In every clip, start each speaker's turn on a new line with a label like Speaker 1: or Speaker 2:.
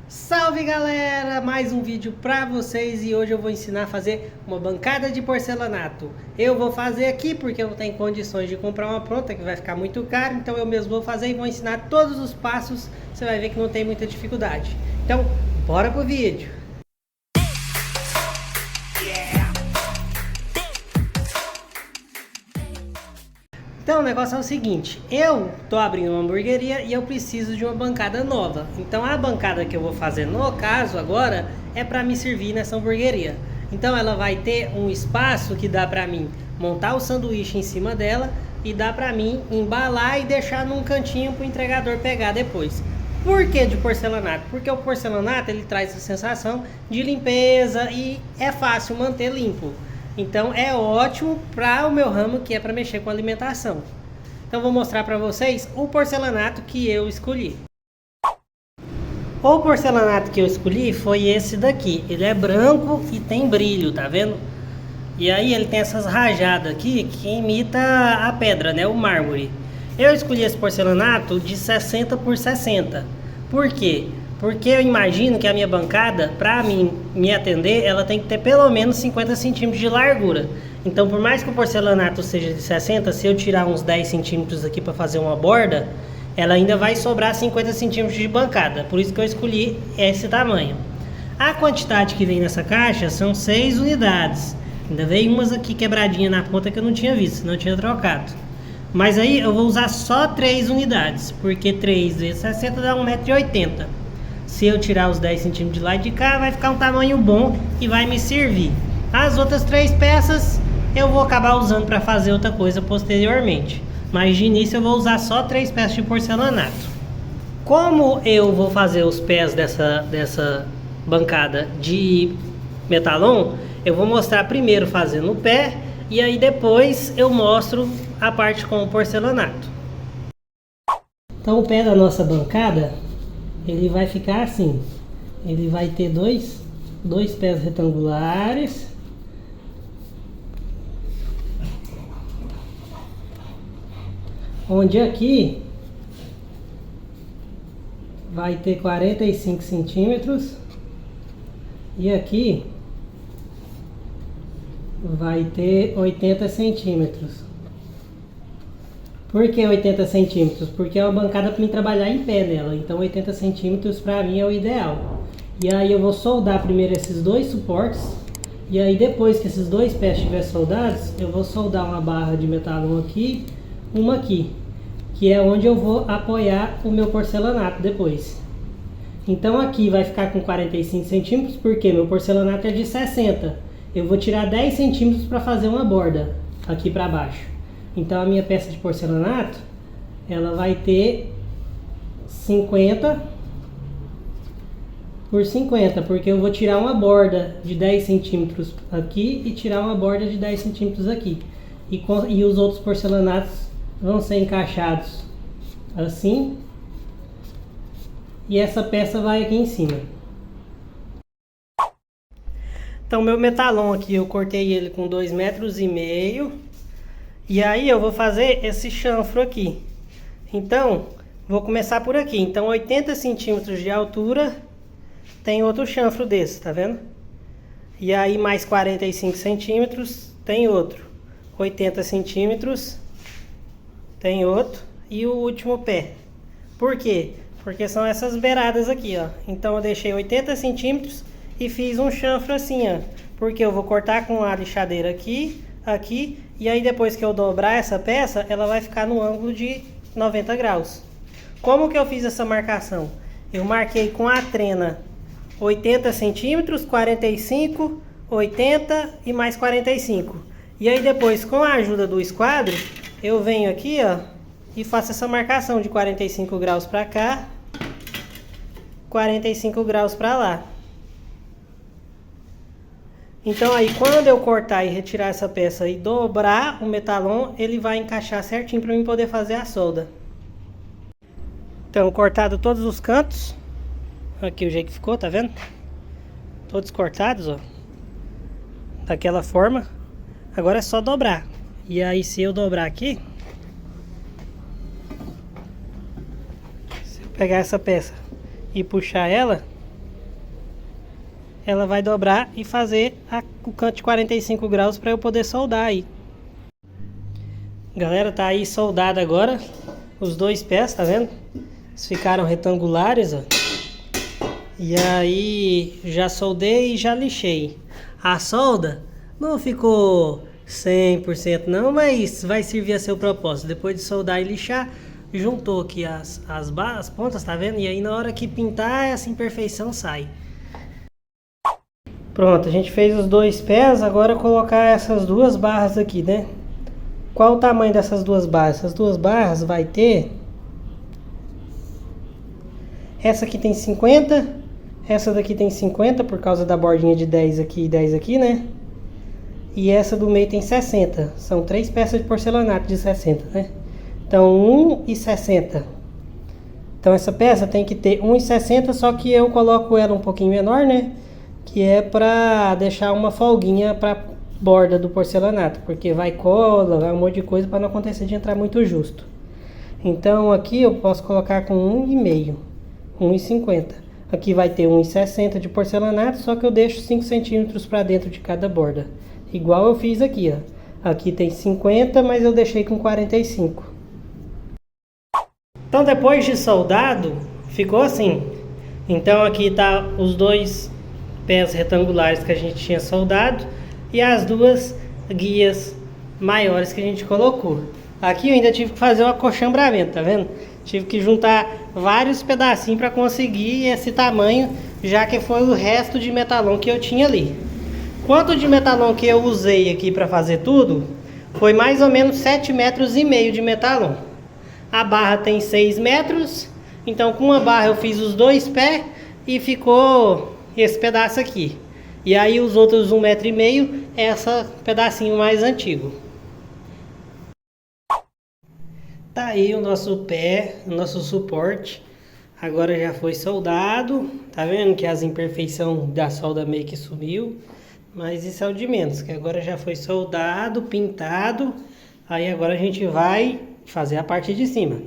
Speaker 1: Salve galera, mais um vídeo pra vocês e hoje eu vou ensinar a fazer uma bancada de porcelanato. Eu vou fazer aqui porque eu não tenho condições de comprar uma pronta que vai ficar muito caro, então eu mesmo vou fazer e vou ensinar todos os passos, você vai ver que não tem muita dificuldade. Então, bora pro vídeo! Então o negócio é o seguinte, eu tô abrindo uma hamburgueria e eu preciso de uma bancada nova. Então a bancada que eu vou fazer no caso agora é para me servir nessa hamburgueria. Então ela vai ter um espaço que dá para mim montar o sanduíche em cima dela e dá para mim embalar e deixar num cantinho para o entregador pegar depois. Por que de porcelanato? Porque o porcelanato ele traz a sensação de limpeza e é fácil manter limpo. Então é ótimo para o meu ramo que é para mexer com alimentação. Então vou mostrar para vocês o porcelanato que eu escolhi. O porcelanato que eu escolhi foi esse daqui. Ele é branco e tem brilho, tá vendo? E aí ele tem essas rajadas aqui que imita a pedra, né? O mármore. Eu escolhi esse porcelanato de 60 por 60. Por quê? Porque eu imagino que a minha bancada, para mim me atender, ela tem que ter pelo menos 50 centímetros de largura. Então, por mais que o porcelanato seja de 60, se eu tirar uns 10 centímetros aqui para fazer uma borda, ela ainda vai sobrar 50 centímetros de bancada. Por isso que eu escolhi esse tamanho. A quantidade que vem nessa caixa são 6 unidades. Ainda veio umas aqui quebradinha na ponta que eu não tinha visto, senão eu tinha trocado. Mas aí eu vou usar só 3 unidades, porque 3 vezes 60 dá 1,80 m. Se eu tirar os 10 centímetros de lá e de cá, vai ficar um tamanho bom e vai me servir. As outras 3 peças eu vou acabar usando para fazer outra coisa posteriormente. Mas de início eu vou usar só 3 peças de porcelanato. Como eu vou fazer os pés dessa bancada de metalon, eu vou mostrar primeiro fazendo o pé e aí depois eu mostro a parte com o porcelanato. Então o pé da nossa bancada ele vai ficar assim, ele vai ter dois pés retangulares, onde aqui vai ter 45 centímetros e aqui vai ter 80 centímetros. Por que 80 centímetros? Porque é uma bancada para mim trabalhar em pé nela. Então 80 centímetros para mim é o ideal. E aí eu vou soldar primeiro esses dois suportes. E aí depois que esses dois pés estiverem soldados, eu vou soldar uma barra de metalon aqui, uma aqui. Que é onde eu vou apoiar o meu porcelanato depois. Então aqui vai ficar com 45 centímetros, porque meu porcelanato é de 60. Eu vou tirar 10 centímetros para fazer uma borda aqui para baixo. Então a minha peça de porcelanato, ela vai ter 50 por 50, porque eu vou tirar uma borda de 10 centímetros aqui e tirar uma borda de 10 centímetros aqui. E os outros porcelanatos vão ser encaixados assim. E essa peça vai aqui em cima. Então meu metalon aqui, eu cortei ele com 2,5 metros. E aí eu vou fazer esse chanfro aqui. Então, vou começar por aqui. Então, 80 centímetros de altura, tem outro chanfro desse, tá vendo? E aí, mais 45 centímetros, tem outro. 80 centímetros, tem outro. E o último pé. Por quê? Porque são essas beiradas aqui, ó. Então, eu deixei 80 centímetros e fiz um chanfro assim, ó. Porque eu vou cortar com a lixadeira aqui, aqui. E aí depois que eu dobrar essa peça, ela vai ficar no ângulo de 90 graus. Como que eu fiz essa marcação? Eu marquei com a trena 80 centímetros, 45, 80 e mais 45. E aí depois, com a ajuda do esquadro, eu venho aqui, ó, e faço essa marcação de 45 graus para cá, 45 graus para lá. Então aí quando eu cortar e retirar essa peça e dobrar o metalon, ele vai encaixar certinho para mim poder fazer a solda. Então cortado todos os cantos. Aqui o jeito que ficou, tá vendo? Todos cortados, ó. Daquela forma. Agora é só dobrar. E aí se eu dobrar aqui, se eu pegar essa peça e puxar ela, ela vai dobrar e fazer o canto de 45 graus para eu poder soldar aí. Galera, tá aí soldado agora os dois pés, tá vendo? Eles ficaram retangulares, ó. E aí já soldei e já lixei. A solda não ficou 100% não, mas vai servir a seu propósito. Depois de soldar e lixar, juntou aqui as pontas, tá vendo? E aí na hora que pintar, essa imperfeição sai. Pronto, a gente fez os dois pés, agora colocar essas duas barras aqui, né? Qual o tamanho dessas duas barras? Essas duas barras vai ter... Essa aqui tem 50, essa daqui tem 50 por causa da bordinha de 10 aqui e 10 aqui, né? E essa do meio tem 60. São 3 peças de porcelanato de 60, né? Então 1,60. Então essa peça tem que ter 1,60, só que eu coloco ela um pouquinho menor, né? Que é pra deixar uma folguinha pra borda do porcelanato, porque vai cola, vai um monte de coisa para não acontecer de entrar muito justo. Então aqui eu posso colocar com 1,5, 1,50. Aqui vai ter 1,60 de porcelanato, só que eu deixo 5 centímetros para dentro de cada borda. Igual eu fiz aqui, ó. Aqui tem 50, mas eu deixei com 45. Então depois de soldado, ficou assim. Então aqui tá os dois pés retangulares que a gente tinha soldado e as duas guias maiores que a gente colocou. Aqui eu ainda tive que fazer o acochamбramento, tá vendo? Tive que juntar vários pedacinhos para conseguir esse tamanho, já que foi o resto de metalon que eu tinha ali. Quanto de metalon que eu usei aqui para fazer tudo, foi mais ou menos 7,5 metros de metalon. A barra tem 6 metros, então com uma barra eu fiz os dois pés e ficou esse pedaço aqui. E aí os outros 1,5 metro, esse pedacinho mais antigo. Tá aí o nosso pé, o nosso suporte. Agora já foi soldado. Tá vendo que as imperfeições da solda meio que sumiu. Mas isso é o de menos, que agora já foi soldado, pintado. Aí agora a gente vai fazer a parte de cima.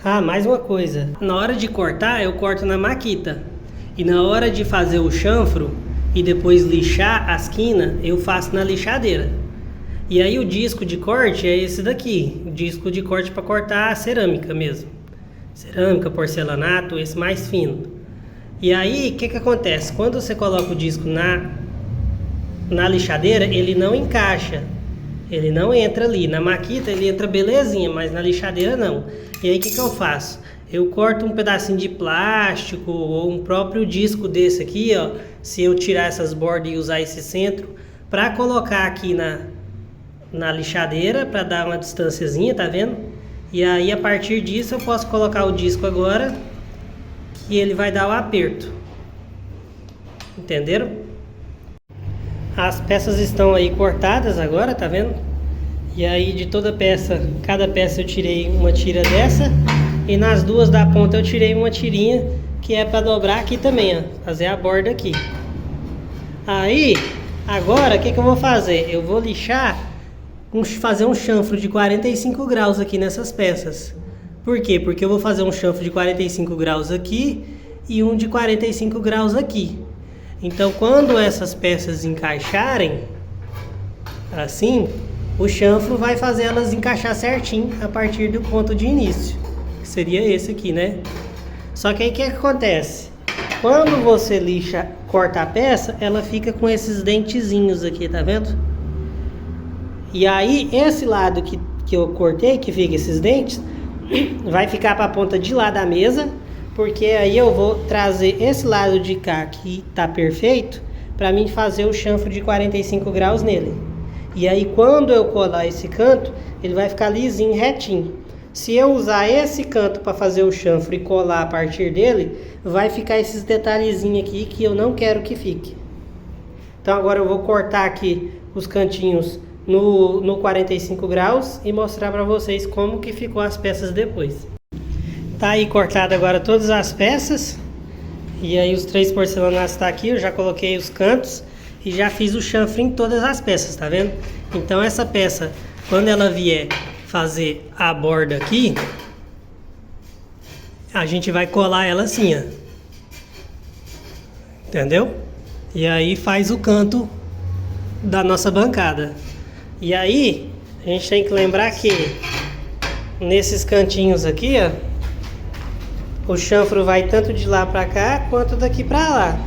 Speaker 1: Ah, mais uma coisa. Na hora de cortar, eu corto na maquita. E na hora de fazer o chanfro e depois lixar as quinas, eu faço na lixadeira. E aí o disco de corte é esse daqui. O disco de corte para cortar a cerâmica mesmo. Cerâmica, porcelanato, esse mais fino. E aí, o que acontece? Quando você coloca o disco na lixadeira, ele não encaixa. Ele não entra ali. Na maquita ele entra belezinha, mas na lixadeira não. E aí o que eu faço? Eu corto um pedacinho de plástico ou um próprio disco desse aqui, ó. Se eu tirar essas bordas e usar esse centro, para colocar aqui na lixadeira, para dar uma distânciazinha, tá vendo? E aí a partir disso eu posso colocar o disco agora, que ele vai dar o aperto. Entenderam? As peças estão aí cortadas agora, tá vendo? E aí de toda peça, cada peça eu tirei uma tira dessa. E nas duas da ponta eu tirei uma tirinha, que é para dobrar aqui também, ó. Fazer a borda aqui. Aí, agora o que eu vou fazer? Eu vou lixar, fazer um chanfro de 45 graus aqui nessas peças. Por quê? Porque eu vou fazer um chanfro de 45 graus aqui e um de 45 graus aqui. Então quando essas peças encaixarem, assim, o chanfro vai fazer elas encaixar certinho a partir do ponto de início. Que seria esse aqui, né? Só que aí o que acontece? Quando você lixa, corta a peça, ela fica com esses dentezinhos aqui, tá vendo? E aí esse lado que eu cortei, que fica esses dentes, vai ficar para a ponta de lá da mesa, porque aí eu vou trazer esse lado de cá que tá perfeito, para mim fazer o chanfro de 45 graus nele. E aí quando eu colar esse canto, ele vai ficar lisinho, retinho. Se eu usar esse canto para fazer o chanfro e colar a partir dele, vai ficar esses detalhezinhos aqui que eu não quero que fique. Então agora eu vou cortar aqui os cantinhos no 45 graus e mostrar para vocês como que ficou as peças depois. Tá aí cortado agora todas as peças. E aí os 3 porcelanatos tá aqui, eu já coloquei os cantos e já fiz o chanfro em todas as peças, tá vendo? Então essa peça, quando ela vier fazer a borda aqui, a gente vai colar ela assim, ó. Entendeu? E aí faz o canto da nossa bancada. E aí a gente tem que lembrar que nesses cantinhos aqui, ó, o chanfro vai tanto de lá pra cá quanto daqui pra lá.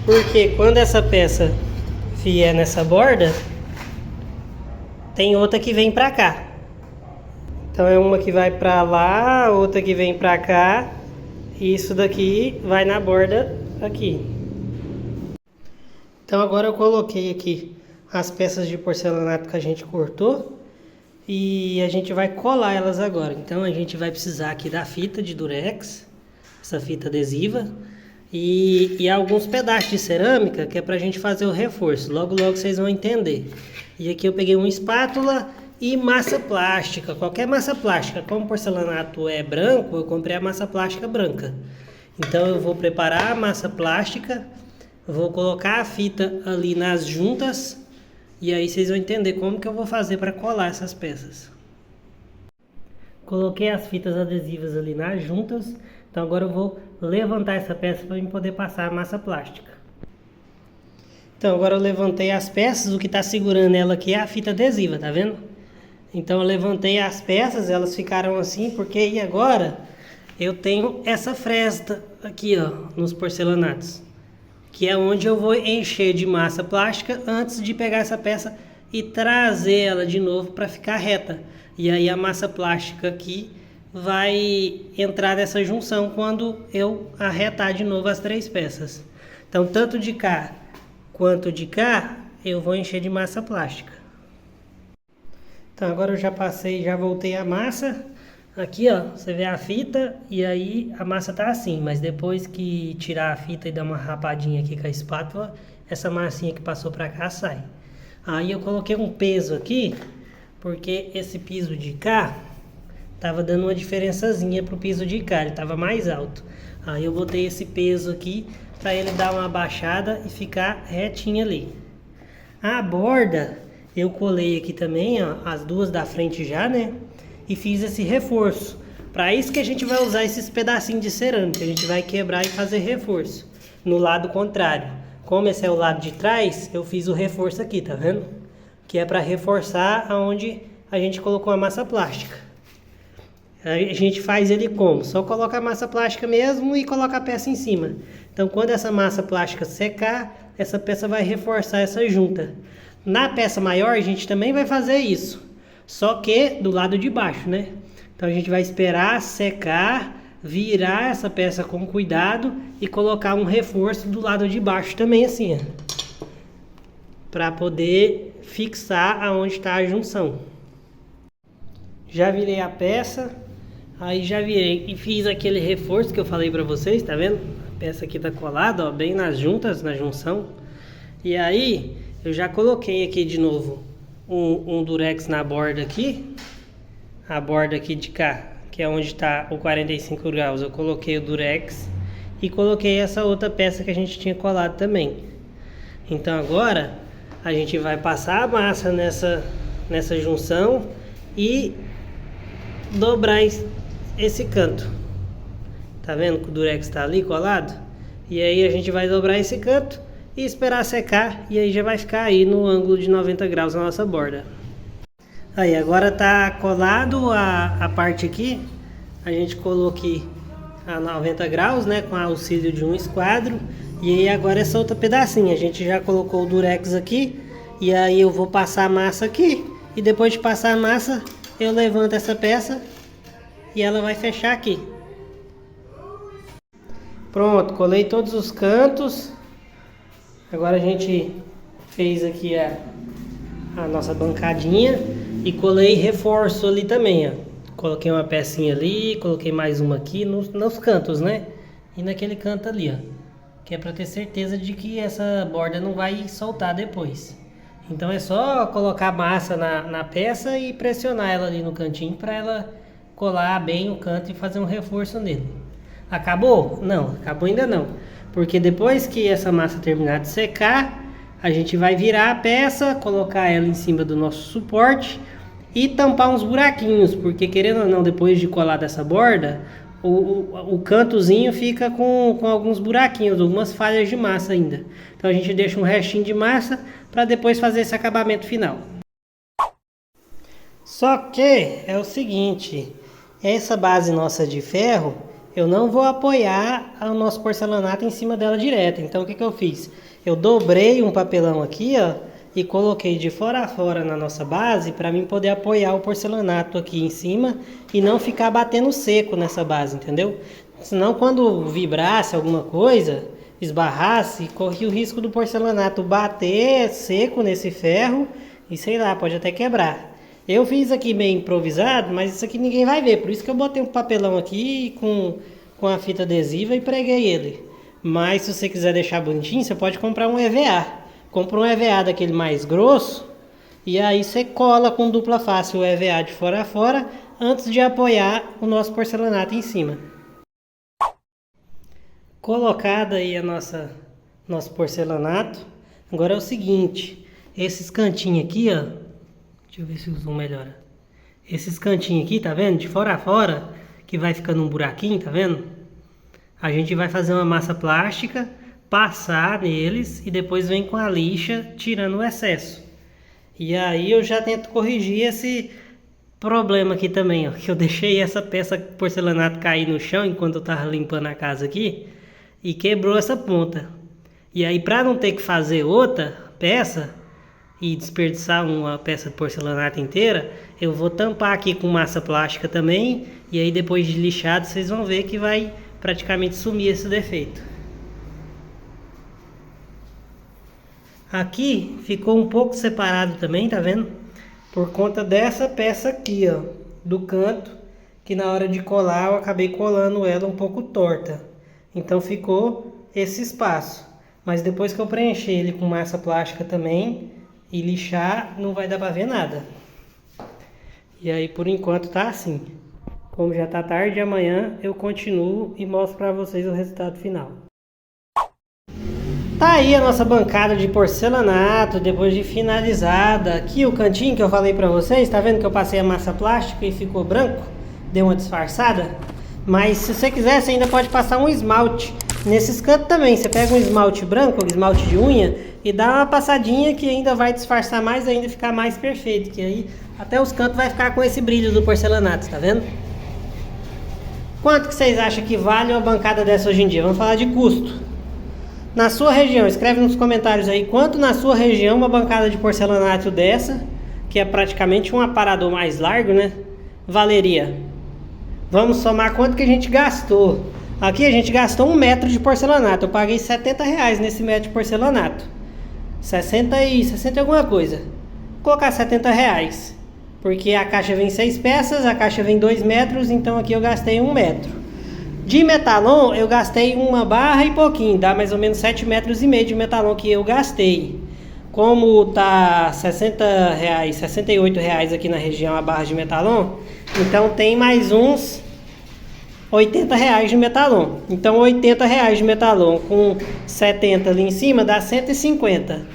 Speaker 1: Porque quando essa peça vier nessa borda, tem outra que vem pra cá. Então é uma que vai pra lá, outra que vem pra cá. E isso daqui vai na borda aqui. Então agora eu coloquei aqui as peças de porcelanato que a gente cortou. E a gente vai colar elas agora. Então a gente vai precisar aqui da fita de durex, essa fita adesiva. E alguns pedaços de cerâmica que é pra gente fazer o reforço. Logo vocês vão entender. E aqui eu peguei uma espátula e massa plástica, qualquer massa plástica. Como o porcelanato é branco, eu comprei a massa plástica branca. Então eu vou preparar a massa plástica, vou colocar a fita ali nas juntas e aí vocês vão entender como que eu vou fazer para colar essas peças. Coloquei as fitas adesivas ali nas juntas, então agora eu vou levantar essa peça para eu poder passar a massa plástica. Então agora eu levantei as peças, o que está segurando ela aqui é a fita adesiva, tá vendo? Então eu levantei as peças, elas ficaram assim, porque aí agora eu tenho essa fresta aqui, ó, nos porcelanatos, que é onde eu vou encher de massa plástica antes de pegar essa peça e trazer ela de novo para ficar reta. E aí a massa plástica aqui vai entrar nessa junção quando eu arretar de novo as três peças. Então tanto de cá quanto de cá eu vou encher de massa plástica. Então agora eu já passei, já voltei a massa. Aqui ó, você vê a fita e aí a massa tá assim, mas depois que tirar a fita e dar uma rapadinha aqui com a espátula, essa massinha que passou pra cá sai. Aí eu coloquei um peso aqui, porque esse piso de cá tava dando uma diferençazinha pro piso de cá, ele tava mais alto. Aí eu botei esse peso aqui para ele dar uma baixada e ficar retinho ali. A borda eu colei aqui também, ó, as duas da frente já, né? E fiz esse reforço. Para isso que a gente vai usar esses pedacinhos de cerâmica, a gente vai quebrar e fazer reforço. No lado contrário, como esse é o lado de trás, eu fiz o reforço aqui, tá vendo? Que é para reforçar aonde a gente colocou a massa plástica. A gente faz ele como? Só coloca a massa plástica mesmo e coloca a peça em cima. Então quando essa massa plástica secar, essa peça vai reforçar essa junta. Na peça maior a gente também vai fazer isso, só que do lado de baixo, né? Então a gente vai esperar secar, virar essa peça com cuidado e colocar um reforço do lado de baixo também assim, ó, para poder fixar aonde está a junção. Já virei a peça, aí já virei e fiz aquele reforço que eu falei para vocês, tá vendo? A peça aqui tá colada, ó, bem nas juntas, na junção. E aí eu já coloquei aqui de novo um durex na borda aqui, a borda aqui de cá, que é onde está o 45 graus, eu coloquei o durex e coloquei essa outra peça que a gente tinha colado também. Então agora a gente vai passar a massa nessa junção e dobrar esse canto. Tá vendo que o durex está ali colado? E aí a gente vai dobrar esse canto e esperar secar, e aí já vai ficar aí no ângulo de 90 graus a nossa borda. Aí agora tá colado a parte aqui, a gente colocou aqui a 90 graus, né, com auxílio de um esquadro. E aí agora essa outra pedacinho, a gente já colocou o durex aqui, e aí eu vou passar a massa aqui, e depois de passar a massa eu levanto essa peça e ela vai fechar aqui. Pronto, colei todos os cantos. Agora a gente fez aqui a nossa bancadinha e colei reforço ali também, ó. Coloquei uma pecinha ali, coloquei mais uma aqui nos cantos, né? E naquele canto ali, ó. Que é para ter certeza de que essa borda não vai soltar depois. Então é só colocar a massa na peça e pressionar ela ali no cantinho para ela colar bem o canto e fazer um reforço nele. Acabou? Não, acabou ainda não. Porque depois que essa massa terminar de secar, a gente vai virar a peça, colocar ela em cima do nosso suporte e tampar uns buraquinhos, porque querendo ou não, depois de colar dessa borda, o cantozinho fica com alguns buraquinhos, algumas falhas de massa ainda. Então a gente deixa um restinho de massa para depois fazer esse acabamento final. Só que é o seguinte, essa base nossa de ferro, eu não vou apoiar o nosso porcelanato em cima dela direto. Então o que eu fiz? Eu dobrei um papelão aqui, ó, e coloquei de fora a fora na nossa base para mim poder apoiar o porcelanato aqui em cima e não ficar batendo seco nessa base, entendeu? Senão quando vibrasse alguma coisa, esbarrasse, corria o risco do porcelanato bater seco nesse ferro e sei lá, pode até quebrar. Eu fiz aqui meio improvisado, mas isso aqui ninguém vai ver, por isso que eu botei um papelão aqui com a fita adesiva e preguei ele. Mas se você quiser deixar bonitinho, você pode comprar um EVA. Compra um EVA daquele mais grosso e aí você cola com dupla face o EVA de fora a fora antes de apoiar o nosso porcelanato em cima. Colocado aí nosso porcelanato, agora é o seguinte, esses cantinhos aqui, ó, deixa eu ver se o zoom melhora. Esses cantinhos aqui, tá vendo? De fora a fora, que vai ficando um buraquinho, tá vendo? A gente vai fazer uma massa plástica, passar neles e depois vem com a lixa tirando o excesso. E aí eu já tento corrigir esse problema aqui também, ó, que eu deixei essa peça porcelanato cair no chão enquanto eu tava limpando a casa aqui e quebrou essa ponta. E aí para não ter que fazer outra peça e desperdiçar uma peça de porcelanato inteira, eu vou tampar aqui com massa plástica também e aí depois de lixado vocês vão ver que vai praticamente sumir esse defeito. Aqui ficou um pouco separado também, tá vendo? Por conta dessa peça aqui, ó, do canto, que na hora de colar eu acabei colando ela um pouco torta. Então ficou esse espaço. Mas depois que eu preencher ele com massa plástica também e lixar, não vai dar pra ver nada. E aí por enquanto tá assim. Como já tá tarde, amanhã eu continuo e mostro pra vocês o resultado final. Tá aí a nossa bancada de porcelanato, depois de finalizada. Aqui o cantinho que eu falei pra vocês, tá vendo que eu passei a massa plástica e ficou branco? Deu uma disfarçada. Mas se você quiser, você ainda pode passar um esmalte nesses cantos também. Você pega um esmalte branco, um esmalte de unha, e dá uma passadinha que ainda vai disfarçar mais ainda, ficar mais perfeito. Que aí até os cantos vai ficar com esse brilho do porcelanato, tá vendo? Quanto que vocês acham que vale uma bancada dessa hoje em dia? Vamos falar de custo. Na sua região, escreve nos comentários aí quanto na sua região uma bancada de porcelanato dessa, que é praticamente um aparador mais largo, né? Valeria. Vamos somar quanto que a gente gastou. Aqui a gente gastou 1 metro de porcelanato. Eu paguei R$70 nesse metro de porcelanato. 60 e alguma coisa. Vou colocar R$70. Porque a caixa vem 6 peças, a caixa vem 2 metros, então aqui eu gastei 1 metro. De metalon eu gastei 1 barra e pouquinho, dá mais ou menos 7,5 metros de metalon que eu gastei. Como tá R$60, R$68 aqui na região a barra de metalon, então tem mais uns R$80 de metalon. Então R$80 de metalon com 70 ali em cima dá 150.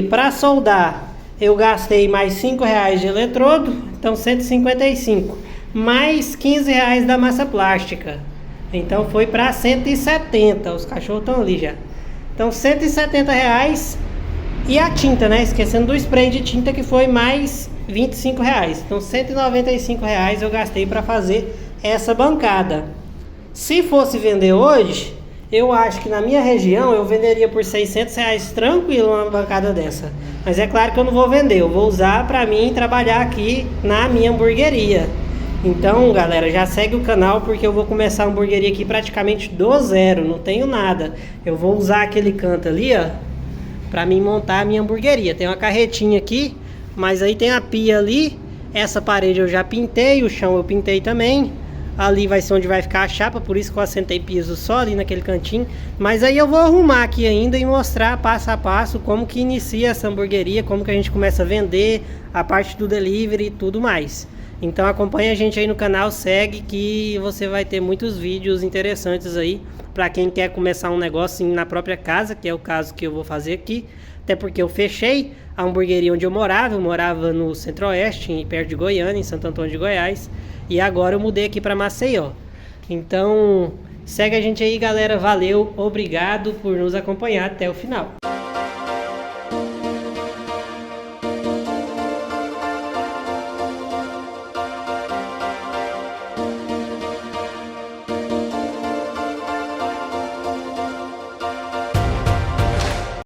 Speaker 1: Para soldar eu gastei mais R$5 de eletrodo, então 155. Mais R$15 da massa plástica. Então foi para 170. Os cachorros estão ali já. Então R$170 e a tinta, né? Esquecendo do spray de tinta que foi mais R$25. Então R$195 eu gastei para fazer essa bancada. Se fosse vender hoje, eu acho que na minha região eu venderia por R$600 tranquilo uma bancada dessa. Mas é claro que eu não vou vender. Eu vou usar para mim trabalhar aqui na minha hamburgueria. Então, galera, já segue o canal porque eu vou começar a hamburgueria aqui praticamente do zero, não tenho nada. Eu vou usar aquele canto ali, ó, pra mim montar a minha hamburgueria. Tem uma carretinha aqui, mas aí tem a pia ali. Essa parede eu já pintei, o chão eu pintei também. Ali vai ser onde vai ficar a chapa, por isso que eu assentei piso só ali naquele cantinho. Mas aí eu vou arrumar aqui ainda e mostrar passo a passo como que inicia essa hamburgueria, como que a gente começa a vender, a parte do delivery e tudo mais. Então acompanha a gente aí no canal, segue que você vai ter muitos vídeos interessantes aí para quem quer começar um negócio na própria casa, que é o caso que eu vou fazer aqui. Até porque eu fechei a hamburgueria onde eu morava no Centro-Oeste, perto de Goiânia, em Santo Antônio de Goiás. E agora eu mudei aqui para Maceió. Então, segue a gente aí, galera. Valeu, obrigado por nos acompanhar até o final.